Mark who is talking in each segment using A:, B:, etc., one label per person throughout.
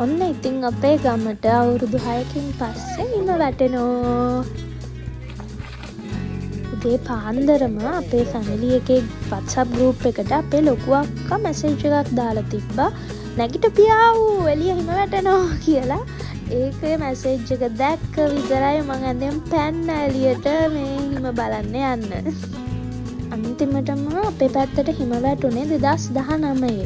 A: ඔන්න ඉතින් අපේ ගමට අවුරුදු 6කින් පස්සේ හිම වැටෙනවා. උදේ පාන්දරම අපේ ෆැමිලි එකේ WhatsApp group එකට අපේ ලොකු අක්කා මැසේජ් එකක් දාලා තිබ්බා නැගිටපියාව් එළිය හිම වැටෙනවා කියලා. ඒකේ මැසේජ් එක දැක්ක විතරයි මං ඇඳෙන් පැන්න එළියට මේ හිම බලන්න යන්න. අන්තිමටම අපේ පැත්තට හිම වැටුනේ 2019.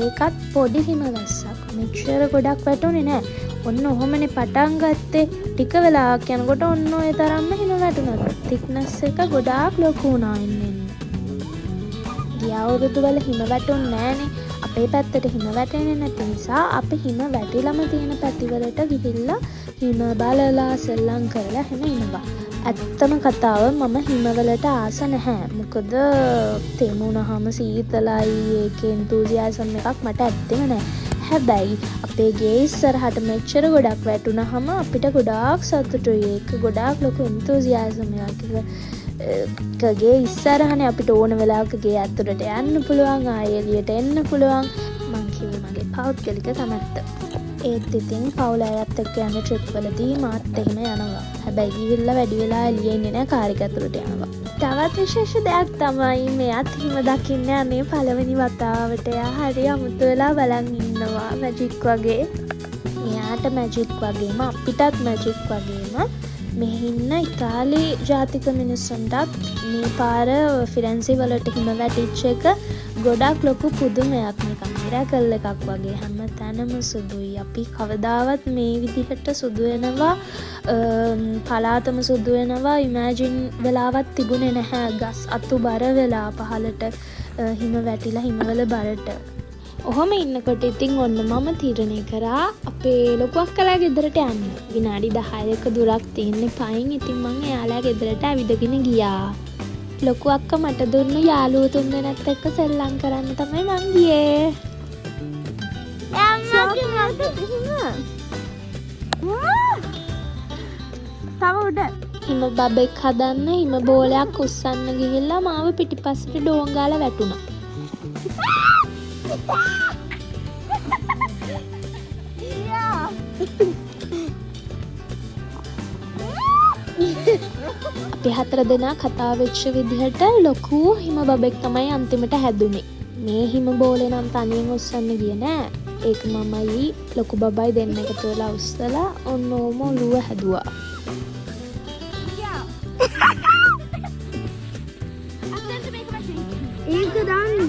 A: ඒකත් පොඩි හිම වැස්සක්. මෙච්චර ගොඩක් වැටුනේ නෑ. ඔන්න ඔහොමනේ පටන් ගත්තේ. ටික වෙලාවක් යනකොට ඔන්න ඔය තරම්ම හිම වැටුණා. thickness එක ගොඩාක් ලොකු වුණා ඉන්නේ. ගිය අවුරුදු වල හිම වැටුන්නේ නෑනේ. අපේ පැත්තට හිම වැටෙන්නේ නැති නිසා අපි හිම වැටිලම තියෙන පැතිවලට ගිහිල්ලා හිම බලලා සෙල්ලම් කරලා හැම ඉනවා. ඇත්තම කතාව මම හිමවලට ආස නැහැ. මොකද තෙමුණහම සීතලයි ඒකේ enthusiasm එකක් මට ඇත්තෙම නැහැ. හැබැයි අපේ ගේ ඉස්සරහට මෙච්චර ගොඩක් වැටුණහම අපිට ගොඩාක් සතුටුයි. ඒක ගොඩාක් ලොකු enthusiasm එකක්. ගේ ඉස්සරහනේ අපිට ඕන වෙලාවක ගේ ඇතුළට යන්න පුළුවන්, ආයෙ එළියට එන්න පුළුවන්. මං කිව්වේ මගේ පෞද්ගලික කැමැත්ත. ඒත් ඉතින් පවුල අයත් එක්ක යන ට්‍රිප් වලදී මාත් එහෙම යනවා. හැබැයි ගිහිල්ලා වැඩි වෙලා එළියේ ඉන්නේ නැහැ, කාර් එක ඇතුළට යනවා. තවත් විශේෂ දෙයක් තමයි මෙයත් හිම දකින්න යන්නේ පළවෙනි වතාවට. එයා හරි අමුතු වෙලා බලන් ඉන්නවා මැජික් වගේ. මෙයාට මැජික් වගේම අපිටත් මැජික් වගේම මෙහි ඉන්න ඉතාලි ජාතික මිනිස්සුන්ටත් මේ පාර ෆිරෙන්සි වලට හිම වැටිච්ච එක ගොඩක් ලොකු පුදුමයක්. නිකන් මිරැකල් එකක් වගේ. හැම තැනම සුදුයි. අපි කවදාවත් මේ විදිහට සුදු වෙනවා පලාතම සුදු වෙනවා ඉමෑජින් වෙලාවත් තිබුණේ නැහැ. ගස් අතු බර වෙලා පහලට හිම වැටිලා හිමවල බරට. ඔහොම ඉන්නකොට ඉතින් ඔන්න මම තීරණය කරා අපේ ලොකු අක්කලා ගෙදරට යන්න. විනාඩි 10ක දුරක් තියෙන්නේ පයින්. ඉතින් මං එයාලා ගෙදරට ඇවිදගෙන ගියා. ලොකු අක්කා මට දුන්නු යාළුවෝ තුන්දෙනාත් එක්ක සෙල්ලම් කරන්න තමයි මං ගියේ. තව උඩ හිම බබෙක් හදන්න හිම බෝලයක් උස්සන්න ගිහිල්ලා මාව පිටිපස්සට ඩෝංගාලා වැටුණා. අපි 4 දෙනා කතා වෙච්ච විදිහට ලොකු හිම බබෙක් තමයි අන්තිමට හැදුනේ. මේ හිම බෝලේ නම් තනියෙන් උස්සන්න ගියේ නෑ. ඒක මමයි ලොකු බබයි දෙන්න එකතු වෙලා උස්සලා ඔන්න ඕම ඔළුව හැදුවා. ඒක දාන්න.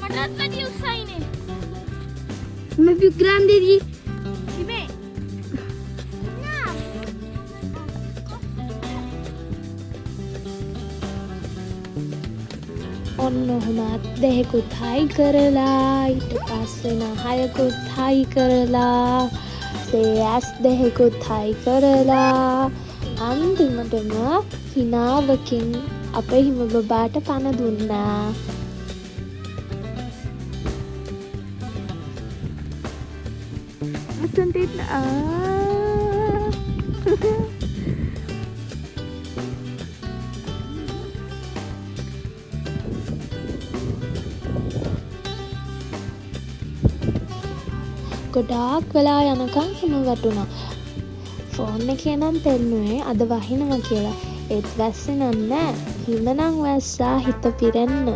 A: මටත් වැඩි උස්සයිනේ. मैं विक्रांत दीदी ඔන්න ඔහොමත් දෙහෙකුත් හයි කරලා ඊට පස්සේ නහයකුත් හයි කරලා සේස් දෙහෙකුත් හයි කරලා අන්තිමටම හිනාවකින් අපේ හිම බබාට පණ දුන්නා. ගොඩාක් වෙලා යනකම් හිම වැටුණා. ෆෝන් එකේ නම් පෙන්නුවේ අද වහිනවා කියලා. ඒත් වැස්සේ නෑ. හිම නම් වැස්සා හිත පිරෙන්න.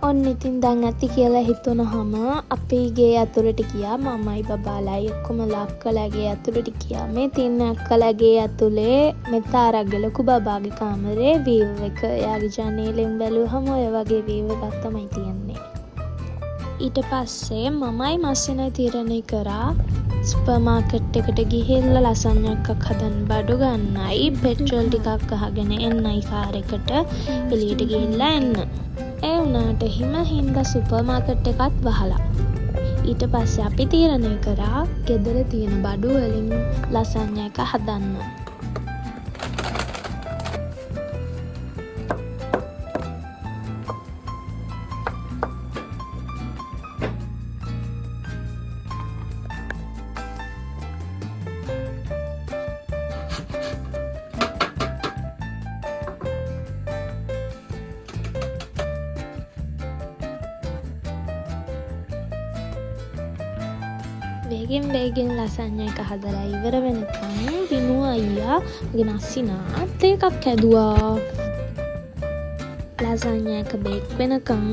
A: ඔන්න ඉතින් දැන් ඇති කියලා හිතුනහම අපි ගේ ඇතුළට ගියා. මමයි බබාලයි ඔක්කොම ලක්කලාගේ ඇතුළට ගියා. මේ තින්න අක්කලාගේ ඇතුලේ මෙතාරක්ගේ ලොකු බබාගේ කාමරේ වීව් එක. එයාගේ ජනේලෙන් බැලුවහම ඔය වගේ වීව් එකක් තමයි තියෙන්නේ. ඊට පස්සේ මමයි මස්සිනයි තීරණය කරා සුපර් මාකට් එකට ගිහිල්ලා ලසන්යක් හදන්න බඩු ගන්නයි පෙට්‍රල් ටිකක් අහගෙන එන්නයි කාර් එකට එළියට ගිහිල්ලා එන්න. ඒ වුණාට හිම හින්දා සුපර් මාකට් එකත් වහලා. ඊට පස්සේ අපි තීරණය කරා ගෙදර තියෙන බඩු වලින් ලසන්යක් හදන්න. වේගෙන් ලසඤ්ඤා එක හදලා ඉවර වෙනකම් විනු අයියා මගේ නස්සිනාත් එකක් හැදුවා. ලසඤ්ඤා එක බේක් වෙනකම්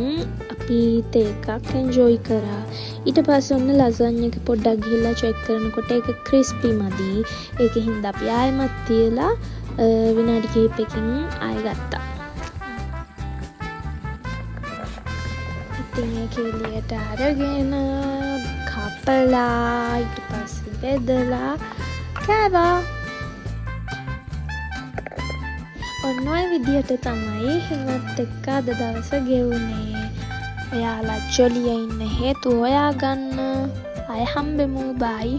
A: අපි තේ එකක් එන්ජොයි කරා. ඊට පස්සේ ඔන්න ලසඤ්ඤා එක පොඩ්ඩක් ගිහිල්ලා චෙක් කරනකොට ඒක ක්‍රිස්පි මදි. ඒකෙන් හින්දා අපි ආයෙමත් තියලා විනාඩි කිහිපයකින් ආයෙ ගත්තා. ඉතින් ඒක එළියට අරගෙන කපලා ඊට පස්සේ බෙදලා කෑවා. ඔන්න ඔය විදියට තමයි හිමත් එක්ක අද දවස ගෙවුනේ. ඔයාලා ජොලිය ඉන්න හේතුව හොයාගන්න. ආයෙ හම්බෙමු. බයි.